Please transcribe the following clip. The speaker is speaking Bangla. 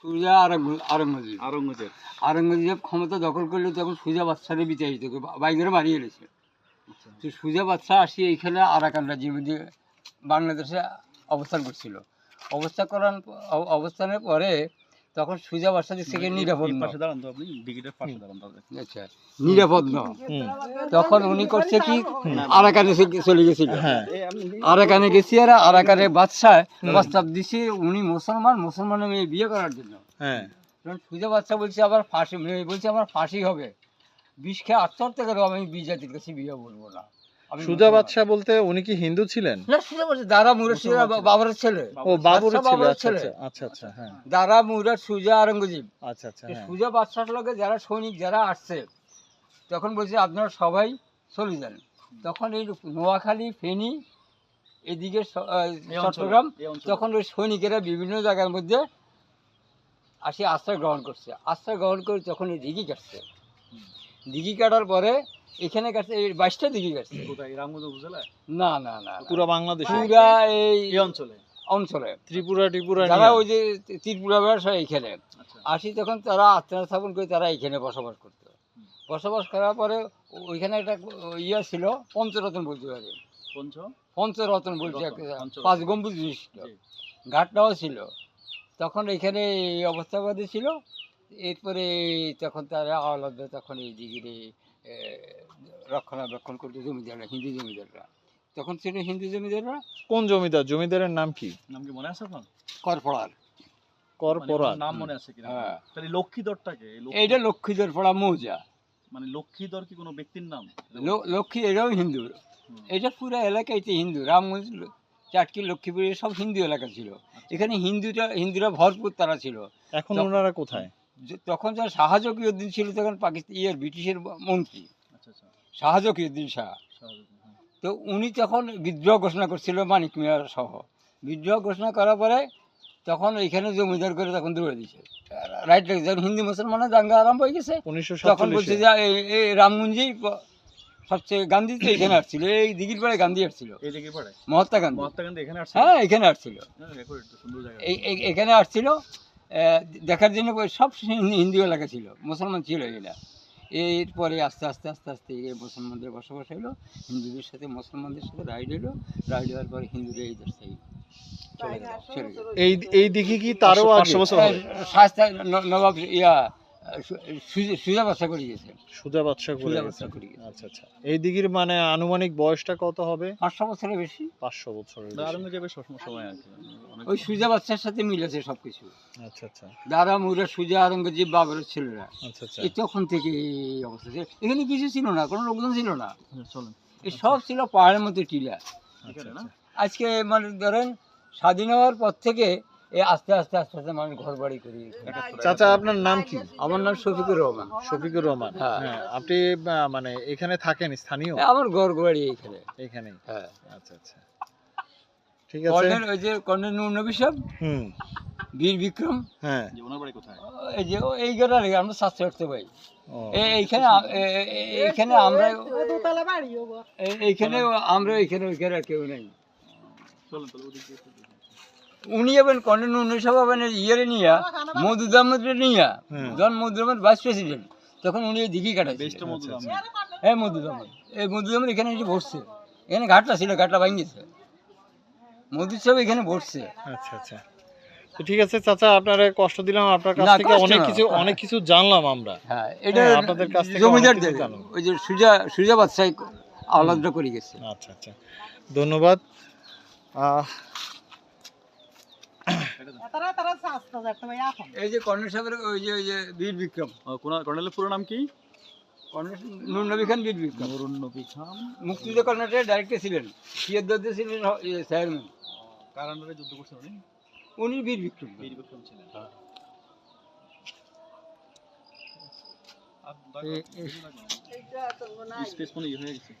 সুজা আরঙ্গজেব আওরঙ্গজেব। আরঙ্গজেব ক্ষমতা দখল করলে তখন সুজা বাদশারে বিতাড়িত করে বাইরে মারিয়ে এনেছে। আচ্ছা। তো সুজা বাদশা আসি এইখানে আরাকান রাজ্যের মধ্যে বাংলাদেশে অবস্থান করছিল। অবস্থানের পরে তখন সুজা বাদশা থেকে নিরাপদ এই নয়। পাশে দাঁড়ান তো আপনি, ডিগিটার পাশে দাঁড়ান তাহলে। আচ্ছা, নিরাপদ নয়। তখন উনি করছে কি, আরাকানে চলে গেছিল। এই আপনি আরাকানে গেছি আর আরাকানের বাদশাহ প্রস্তাব দিছে উনি মুসলমানের মেয়ে বিয়ে করার জন্য। হ্যাঁ, তখন সুজা বাদশা বলছে আবার ফাঁসি, মেয়ে বলছে আমার ফাঁসি হবে, বিষ খেয়ে আত্মহত্যা করে আমি বিজাতির কাছে বিয়ে বলবো না। আমি সুজা মুসলমান। বাদশাহ বলতে উনি কি হিন্দু ছিলেন? না, সুজা বাদশা দারা মুরাদ সুজা বাবরের ছেলে। ও বাবরের বাদশাহ ছিল। বাবরের আচ্ছা ছেলে। আচ্ছা আচ্ছা আচ্ছা, হ্যাঁ দারা মুরাদ সুজা আরঙ্গজেব। আচ্ছা আচ্ছা, তো হ্যাঁ সুজা বাদশার লগে যারা সৈনিক যারা আসছে তখন বলছে আপনারা সবাই চলে যান। তখন এই নোয়াখালী, ফেনী, এদিকে এই অঞ্চলে, চট্টগ্রাম, এই অঞ্চলে। তখন ওই সৈনিকেরা বিভিন্ন জায়গার মধ্যে আসি আশ্রয় গ্রহণ করছে। আশ্রয় গ্রহণ করে তখন এই দিঘি কাটছে। দিঘি কাটার পরে এখানে কাটছে এই 22টা দিঘি কাটছে। কোথায়, রামগঞ্জ উপজেলায়? না না না, পুরো বাংলাদেশে, পুরা এই এই অঞ্চলে। অঞ্চলে ত্রিপুরা যারা নিয়ে। ওই যে ত্রিপুরা ব্যবসা এইখানে আচ্ছা। আসি, তখন তারা আত্মস্থাপন করে তারা এইখানে বসবাস করতো। বসবাস করার পরে ওইখানে একটা ইয়ে ছিল, পঞ্চরত্ন বলতে পারে, পঞ্চরত্ন বলছে, রত্ন, পঞ্চরত্ন। 5 গম্বুজ বিশিষ্ট জি। ঘাটটাও ছিল। তখন এখানে এই অবস্থাবাদী ছিল। এরপরে তখন তারা আলাদা তখন এই দিকে রক্ষণাবেক্ষণ করতো জমিদাররা, হিন্দু জমিদাররা। তখন ছিল হিন্দু জমিদাররা কোন জমিদার? জমিদারের নাম কি? নাম কি মনে আছে আপনার? করপড়ার। করপোরা। নাম মনে আছে কিনা? হ্যাঁ। তাহলে লক্ষ্মীধরটাকে, এইটা লক্ষ্মীধর পড়া মৌজা। মানে লক্ষ্মীধর কি কোনো ব্যক্তির নাম? লক্ষ্মী এটাও হিন্দু। এটা পুরো এলাকাইতে হিন্দু। রামগঞ্জ, চাটকি, লক্ষ্মীপুর সব হিন্দু এলাকা ছিল। এখানে হিন্দুরা ভরপুর তারা ছিল। এখন ওনারা কোথায়? তখন যখন শাহজাকিউদ্দিন ছিল তখন পাকিস্তান ব্রিটিশের মন্ত্রী, আচ্ছা আচ্ছা, শাহজাকিউদ্দিন শাহ। স্বাভাবিক, হ্যাঁ। তো উনি তখন বিদ্রোহ ঘোষণা করছিল মানিক মিয়ার সহ। বিদ্রোহ ঘোষণা করার পরে তখন এইখানে জমিদার করে তখন দৌড়ে দিয়েছে। রাইট, যখন হিন্দু মুসলমানের দাঙ্গা আরম্ভ হয়ে গেছে তখন বলছে 1947 যে এই রামগঞ্জেই সবচেয়ে গান্ধী তো এখানে আসছিল, এই দিঘির পাড়ে গান্ধী আসছিল, এই দিকে পড়ে মহাত্মা গান্ধী। মহাত্মা গান্ধী এখানে আসছে? হ্যাঁ, এখানে আসছিল, রেকর্ড, সুন্দর জায়গা। এখানে আসছিল দেখার জন্য। সব হিন্দু এলাকা ছিল, মুসলমান ছিল এগুলা। এরপরে আস্তে আস্তে আস্তে আস্তে এই মুসলমানদের বসবাস হলো, হিন্দুদের সাথে মুসলমানদের সাথে রাইড হলো। রাইড হওয়ার পরে হিন্দুরা এই দেশ থেকে চলে গেল। এই দিকে কি তারও 500 বছর হবে? শাস্তা নবাব ইয়া সুজা বাদশা করে গেছে। সুজা বাদশাহ করে সুজা গেছে। বাদশা করে গেছে। আচ্ছা আচ্ছা, এই দিঘির মানে আনুমানিক বয়সটা কত হবে? 500 বছরের বেশি। 500 বছরের বেশি। আওরঙ্গজেবের সময় আর কি, অনেক ওই সুজা বাদশার সাথে মিলেছে সবকিছু। আচ্ছা আচ্ছা দাদা মুরা সুজা আরঙ্গজেব বাবরের ছেলেরা। আচ্ছা আচ্ছা, এই তখন থেকে এই অবস্থা ছিল। এখানে কিছু ছিল না, কোনো লোকজন ছিল না। চলেন এই সব ছিল পাহাড়ের মধ্যে টিলা। এখানে না? আজকে মানে ধরেন স্বাধীন হওয়ার পর থেকে এই আস্তে আস্তে আস্তে আস্তে মানুষ ঘর বাড়ি করি। চাচা আপনার নাম কি? আমার নাম শফিকুর রহমান। শফিকুর রহমান। হ্যাঁ। হ্যাঁ, আপনি মানে এখানে থাকেন, স্থানীয়? আমার ঘর বাড়ি এখানে। এখানেই। হ্যাঁ, আচ্ছা আচ্ছা, ঠিক আছে। কর্নেল, ওই যে কর্নেল নূর নবী সাহেব, হুম, বীর বিক্রম, হ্যাঁ। যে ওনার বাড়ি কোথায়? এই যে এই গেটার আমরা শাস্তি করতে পাই। ও, এইখানে এইখানে আমরা এইখানে আমরা এইখানে ওইখানে আর কেউ নেই। চলেন তাহলে ওদিকে একটু দেখি। উনি এবেন কর্নেল নূর সাহেব হবেন ইয়েরে নিয়া, মধুদ আহমদরে নিয়া, হুম। যখন মধুদ আহমদ ভাইস প্রেসিডেন্ট তখন উনি এই দিঘি কাটাইছে। বেস্ট মধুর আহমেদ। এই মধুদ আহমদ, এই মধুদ আহমদ এখানে এসে বসছে। এখানে ঘাটটা ছিল, ঘাটটা ভাঙিয়েছে। মধুদ সাহেব এখানে বসছে। আচ্ছা আচ্ছা, তো ঠিক আছে চাচা, আপনার কষ্ট দিলাম, আপনার কাছ না, থেকে কষ্ট অনেক কিছু জানলাম আমরা। হ্যাঁ, এটা হ্যাঁ, আপনাদের কাছ থেকে জমিদারদের, অনেক কিছু জানলাম। ওই যে সুজা বাদশাহ আলাদা করে গেছে। আচ্ছা আচ্ছা, ধন্যবাদ। এই যে কর্নেল সাহেবের ওই যে বীর বিক্রম, কর্নেলের পুরো নাম কি? কর্নেল নূর নবী খান বীর বিক্রম। নুরুন নবী খান। মুক্তিযুদ্ধ কর্নাটকের ডাইরেক্টর ছিলেন, সিয়াদ্দার ছিলেন চেয়ারম্যান। কার আন্ডারে যুদ্ধ করছেন উনি? উনি বীর বিক্রম। বীর বিক্রম ছিলেন। হ্যাঁ। আর স্পেস মনে হয়ে গেছে।